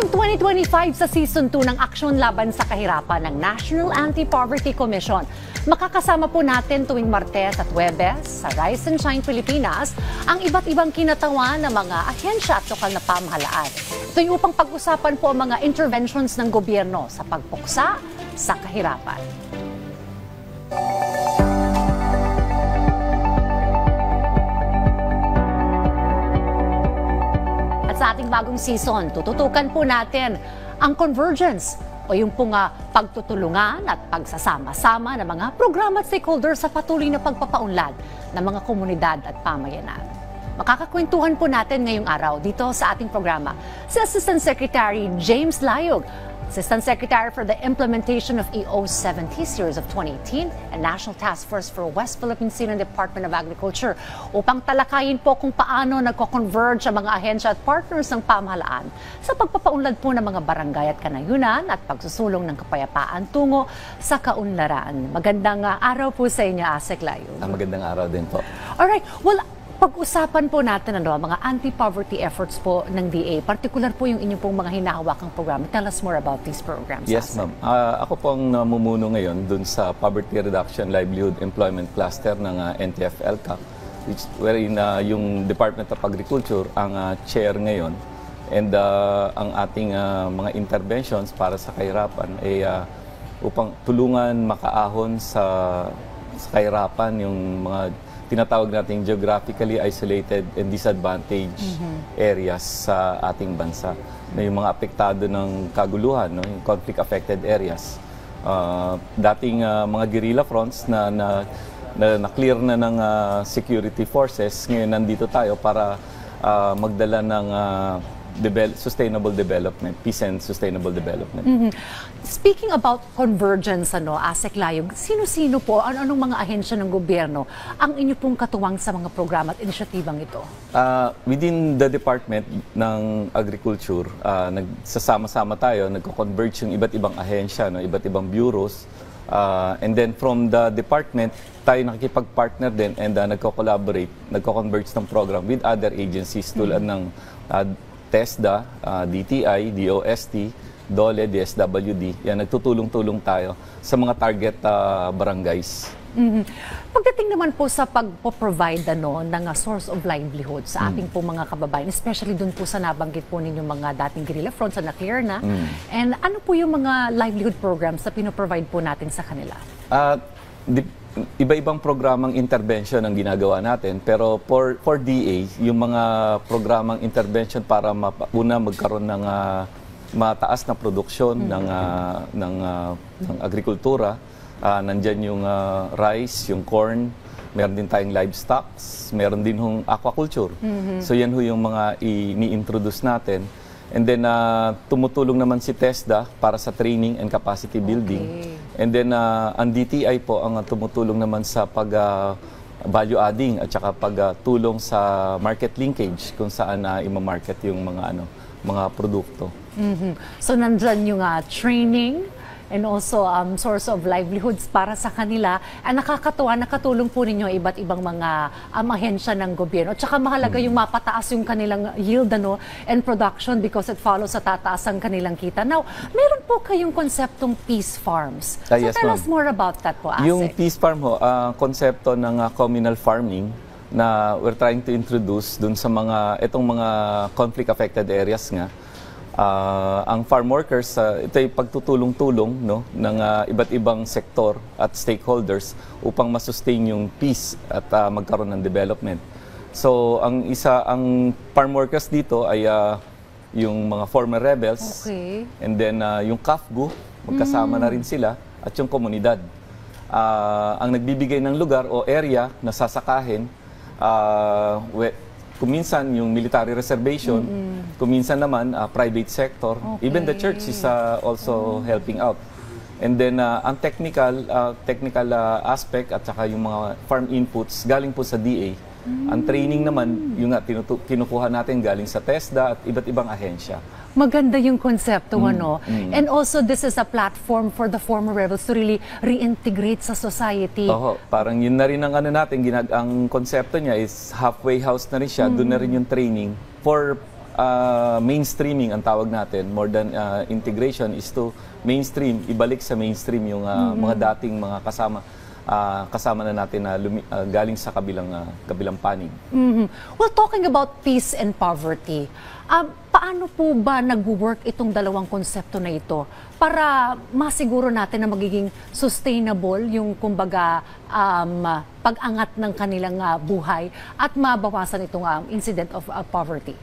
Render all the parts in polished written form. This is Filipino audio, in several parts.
Ngayong 2025 sa Season 2 ng Aksyon Laban sa Kahirapan ng National Anti-Poverty Commission. Makakasama po natin tuwing Martes at Huwebes sa Rise and Shine Pilipinas ang iba't ibang kinatawan ng mga ahensya at lokal na pamahalaan. Ito yung upang pag-usapan po ang mga interventions ng gobyerno sa pagpuksa sa kahirapan. Sa ating bagong season, tututukan po natin ang convergence o yung pong pagtutulungan at pagsasama-sama ng mga programa at stakeholders sa patuloy na pagpapaunlad ng mga komunidad at pamayanan. Makakakwentuhan po natin ngayong araw dito sa ating programa si Assistant Secretary James Layog, Assistant Secretary for the Implementation of EO 70 Series of 2018 and National Task Force for West Philippine Sea ng Department of Agriculture upang talakayin po kung paano nagko-converge ang mga ahensya at partners ng pamahalaan sa pagpapaunlad po ng mga barangay at kanayunan at pagsusulong ng kapayapaan tungo sa kaunlaran. Magandang araw po sa inyo, Asek Layog. Magandang araw din po. Alright, well, pag-usapan po natin mga anti-poverty efforts po ng DA, particular po yung inyong pong mga hinahawakang programa. Tell us more about these programs. Yes, ma'am. Ako po ang namumuno ngayon dun sa Poverty Reduction Livelihood Employment Cluster ng NTF-ELCA, wherein yung Department of Agriculture ang chair ngayon. And ang ating mga interventions para sa kahirapan ay upang tulungan makaahon sa kahirapan yung mga tinatawag nating geographically isolated and disadvantaged areas sa ating bansa. Na yung mga apektado ng kaguluhan, no? Yung conflict-affected areas. Dating mga guerrilla fronts na clear na ng security forces, ngayon nandito tayo para magdala ng sustainable development, peace and sustainable development. Speaking about convergence, Asek Layog, sino-sino po, anong mga ahensya ng gobyerno ang inyo pong katuwang sa mga programa at inisyatibang ito? Within the Department ng Agriculture, nagsasama-sama tayo, nagko-converge yung iba't ibang ahensya, no, iba't ibang bureaus. And then from the department, tayo nakikipag-partner din and nagko-collaborate, nagko-converge ng program with other agencies tulad ng TESDA, DTI, DOST, DOLE, DSWD. Yan, nagtutulong-tulong tayo sa mga target barangays. Pagdating naman po sa pag-provide ng source of livelihood sa ating po mga kababayan, especially dun po sa nabanggit po ninyo mga dating guerrilla fronts na clear na, and ano po yung mga livelihood programs na pinoprovide po natin sa kanila? Iba-ibang programang intervention ang ginagawa natin, pero for DA, yung mga programang intervention para magkaroon ng mataas na produksyon ng agrikultura, nandyan yung rice, yung corn, meron din tayong livestock, meron din yung aquaculture. So yan yung mga ini-introduce natin. And then, tumutulong naman si TESDA para sa training and capacity building. And then, ang DTI po ang tumutulong naman sa value adding at saka pagtulong sa market linkage kung saan ima-market yung mga produkto. So, nandyan yung training and also source of livelihoods para sa kanila. Nakakatuwa, nakatulong po ninyo iba't ibang mga ahensya ng gobyerno. At saka mahalaga yung mapataas yung kanilang yield and production because it follows sa tataas ang kanilang kita. Now, meron po kayong konseptong peace farms. So yes, tell us more about that po, Asek. Yung peace farm konsepto ng communal farming na we're trying to introduce dun sa itong mga conflict-affected areas nga. Ang farm workers, ito ay pagtutulong-tulong ng iba't ibang sektor at stakeholders upang masustain yung peace at magkaroon ng development. So, ang farm workers dito ay yung mga former rebels, and then yung KAFGU, magkasama na rin sila, at yung komunidad. Ang nagbibigay ng lugar o area na sasakahin, kuminsan yung military reservation, kuminsan naman private sector, even the church is also helping out. And then ang technical aspect at saka yung mga farm inputs galing po sa DA. Ang training naman yung kinukuha natin galing sa TESDA at iba't ibang ahensya. Maganda yung konsepto, And also, this is a platform for the former rebels to really reintegrate sa society. Parang yun na rin ang natin, ang konsepto niya is halfway house na rin siya, doon na rin yung training for mainstreaming ang tawag natin, more than integration, is to mainstream, ibalik sa mainstream yung mga dating mga kasama na natin na galing sa kabilang panig. Well, talking about peace and poverty, paano po ba nag-work itong dalawang konsepto na ito para masiguro natin na magiging sustainable yung kumbaga pag-angat ng kanilang buhay at mabawasan itong incident of poverty?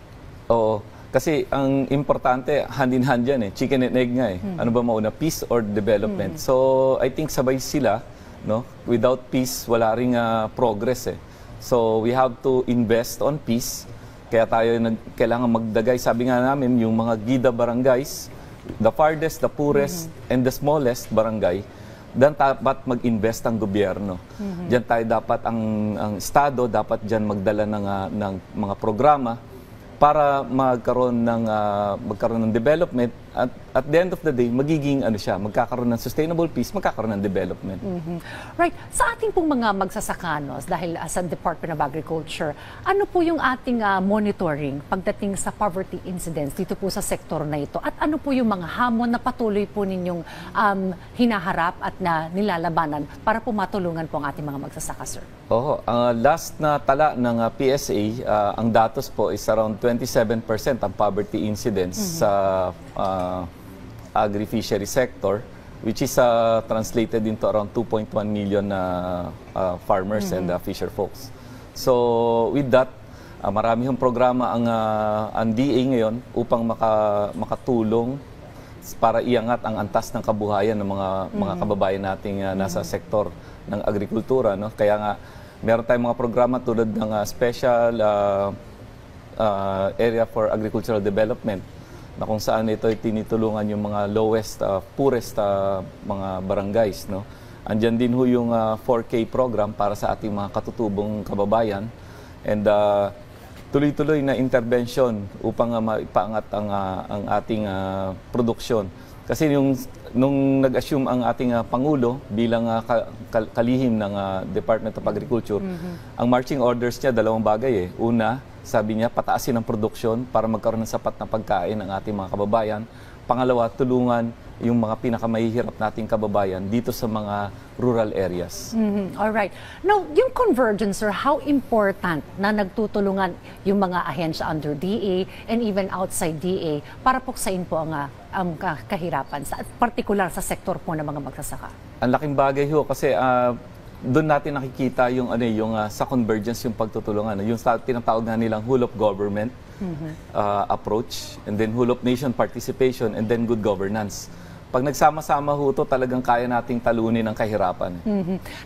Oo. Kasi ang importante, hand in hand yan chicken and egg nga Ano ba mauna, peace or development? So I think sabay sila, no? Without peace, wala ring progress So we have to invest on peace. Kaya tayo kailangan magdagay. Sabi nga namin, yung mga gida barangays, the farthest, the poorest, and the smallest barangay, diyan dapat mag-invest ang gobyerno. Diyan tayo dapat, ang Estado dapat diyan magdala ng mga programa para magkaroon ng development at the end of the day magiging magkakaroon ng sustainable peace, magkakaroon ng development. Right. Sa ating pong mga magsasakanos, dahil sa Department of Agriculture, ano po yung ating monitoring pagdating sa poverty incidents dito po sa sektor na ito? At ano po yung mga hamon na patuloy po ninyong hinaharap at na nilalabanan para po matulungan po ang ating mga magsasaka, sir? Oo. Last na tala ng PSA, ang datos po is around 27% ang poverty incidence sa agri-fishery sector, which is translated into around 2.1 million farmers and fisher folks. So with that, marami yung programa ang DA ngayon upang makatulong para iangat ang antas ng kabuhayan ng mga kababayan nating nasa sektor ng agrikultura, no? Kaya nga meron tayong mga programa tulad ng special area for agricultural development na kung saan ito ay tinitulungan yung mga lowest, poorest mga barangays. No? Andyan din ho yung 4K program para sa ating mga katutubong kababayan and tuloy-tuloy na intervention upang maipaangat ang ating produksyon. Kasi nung nag-assume ang ating Pangulo bilang kalihim ng Department of Agriculture, ang marching orders niya dalawang bagay Una, sabi niya, pataasin ang produksyon para magkaroon ng sapat na pagkain ng ating mga kababayan. Pangalawa, tulungan yung mga pinakamahihirap nating kababayan dito sa mga rural areas. Alright. Now, yung convergence, sir, how important na nagtutulungan yung mga ahensya under DA and even outside DA para puksain po ang kahirapan, particular sa sektor po ng mga magsasaka? Ang laking bagay ho kasi doon natin nakikita yung sa convergence yung pagtutulungan, yung tinatawag na nilang whole of government approach, and then whole of nation participation, and then good governance. Pag nagsama-sama ho ito, talagang kaya nating talunin ang kahirapan.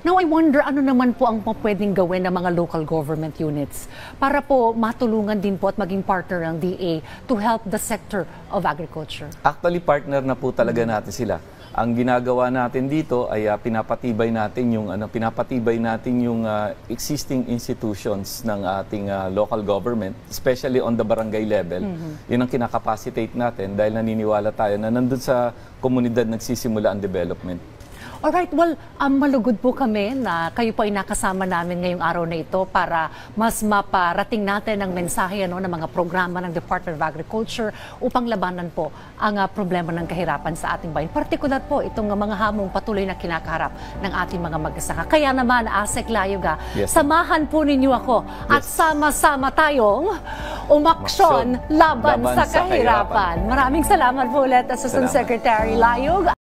Now I wonder, ano naman po ang pwedeng gawin ng mga local government units para po matulungan din po at maging partner ng DA to help the sector of agriculture? Actually, partner na po talaga natin sila. Ang ginagawa natin dito ay pinapatibay natin yung existing institutions ng ating local government, especially on the barangay level. Yun ang kinakapacitate natin dahil naniniwala tayo na nandun sa komunidad nagsisimula ang development. Alright, well, malugod po kami na kayo po ay nakasama namin ngayong araw na ito para mas maparating natin ang mensahe ng mga programa ng Department of Agriculture upang labanan po ang problema ng kahirapan sa ating bayan. Partikular po itong mga hamong patuloy na kinakaharap ng ating mga magsasaka. Kaya naman, Asek Layuga, samahan po ninyo ako at sama-sama tayong umaksyon laban sa kahirapan. Maraming salamat po ulit, Assistant Secretary Layug.